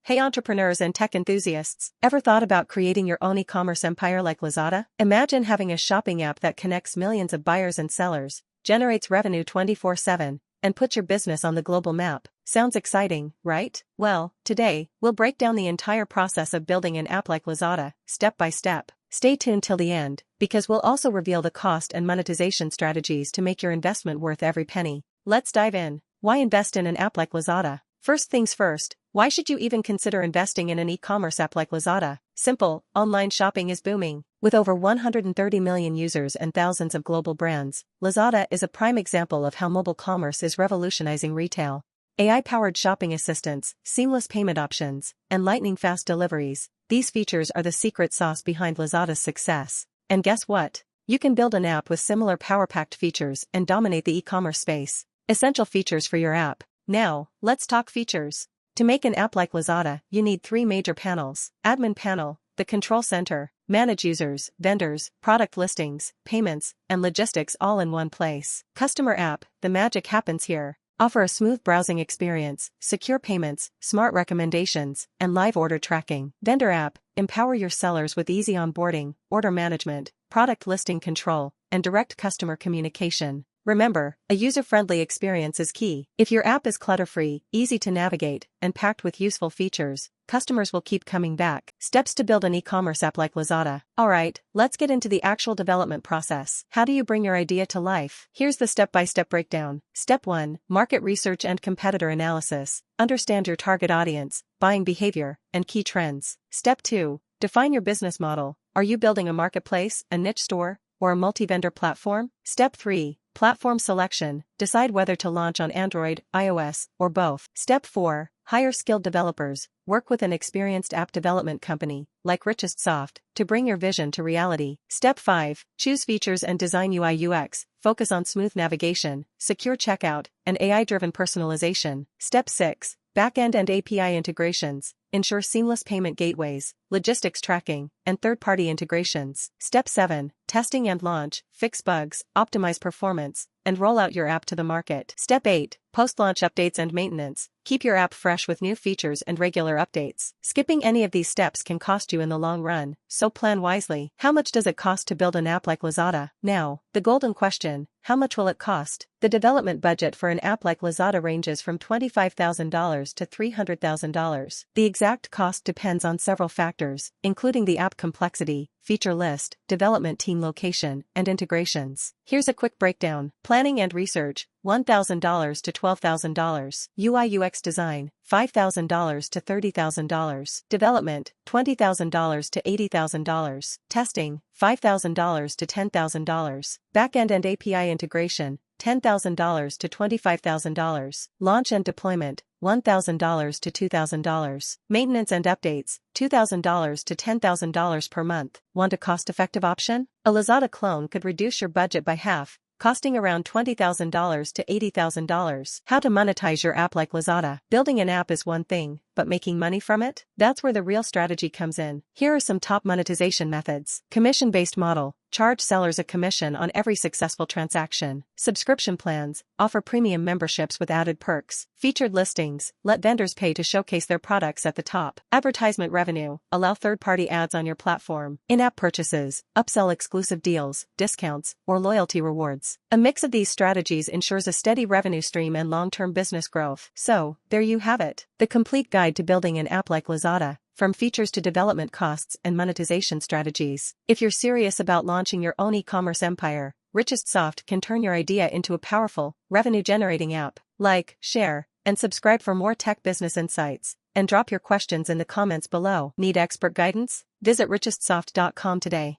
Hey entrepreneurs and tech enthusiasts, ever thought about creating your own e-commerce empire like Lazada? Imagine having a shopping app that connects millions of buyers and sellers, generates revenue 24/7, and puts your business on the global map. Sounds exciting, right? Well, today, we'll break down the entire process of building an app like Lazada, step by step. Stay tuned till the end, because we'll also reveal the cost and monetization strategies to make your investment worth every penny. Let's dive in. Why invest in an app like Lazada? First things first, why should you even consider investing in an e-commerce app like Lazada? Simple, online shopping is booming. With over 130 million users and thousands of global brands, Lazada is a prime example of how mobile commerce is revolutionizing retail. AI-powered shopping assistants, seamless payment options, and lightning-fast deliveries, these features are the secret sauce behind Lazada's success. And guess what? You can build an app with similar power-packed features and dominate the e-commerce space. Essential features for your app. Now, let's talk features. To make an app like Lazada, you need 3 major panels. Admin panel, the control center, manage users, vendors, product listings, payments, and logistics all in one place. Customer app, the magic happens here. Offer a smooth browsing experience, secure payments, smart recommendations, and live order tracking. Vendor app, empower your sellers with easy onboarding, order management, product listing control, and direct customer communication. Remember, a user-friendly experience is key. If your app is clutter-free, easy to navigate, and packed with useful features, customers will keep coming back. Steps to build an e-commerce app like Lazada. Alright, let's get into the actual development process. How do you bring your idea to life? Here's the step-by-step breakdown. Step 1. Market research and competitor analysis. Understand your target audience, buying behavior, and key trends. Step 2. Define your business model. Are you building a marketplace, a niche store, or a multi-vendor platform? Step 3. Platform selection. Decide whether to launch on Android, iOS, or both. Step 4. Hire skilled developers. Work with an experienced app development company, like RichestSoft, to bring your vision to reality. Step 5. Choose features and design UI/UX. Focus on smooth navigation, secure checkout, and AI-driven personalization. Step 6. Backend and API integrations. Ensure seamless payment gateways, logistics tracking, and third-party integrations. Step 7. Testing and launch. Fix bugs, optimize performance, and roll out your app to the market. Step 8. Post-launch updates and maintenance. Keep your app fresh with new features and regular updates. Skipping any of these steps can cost you in the long run, so plan wisely. How much does it cost to build an app like Lazada? Now, the golden question, how much will it cost? The development budget for an app like Lazada ranges from $25,000 to $300,000. The exact cost depends on several factors, including the app complexity, feature list, development team location, and integrations. Here's a quick breakdown. Planning and research, $1,000 to $12,000. UI/UX design, $5,000 to $30,000. Development, $20,000 to $80,000. Testing, $5,000 to $10,000. Backend and API integration, $10,000 to $25,000. Launch and deployment, $1,000 to $2,000. Maintenance and updates, $2,000 to $10,000 per month. Want a cost-effective option? A Lazada clone could reduce your budget by half, costing around $20,000 to $80,000. How to monetize your app like Lazada. Building an app is one thing, but making money from it? That's where the real strategy comes in. Here are some top monetization methods. Commission-based model. Charge sellers a commission on every successful transaction. Subscription plans. Offer premium memberships with added perks. Featured listings. Let vendors pay to showcase their products at the top. Advertisement revenue. Allow third-party ads on your platform. In-app purchases. Upsell exclusive deals, discounts, or loyalty rewards. A mix of these strategies ensures a steady revenue stream and long-term business growth. So, there you have it. The complete guide to building an app like Lazada, from features to development costs and monetization strategies. If you're serious about launching your own e-commerce empire, RichestSoft can turn your idea into a powerful, revenue-generating app. Like, share, and subscribe for more tech business insights, and drop your questions in the comments below. Need expert guidance? Visit richestsoft.com today.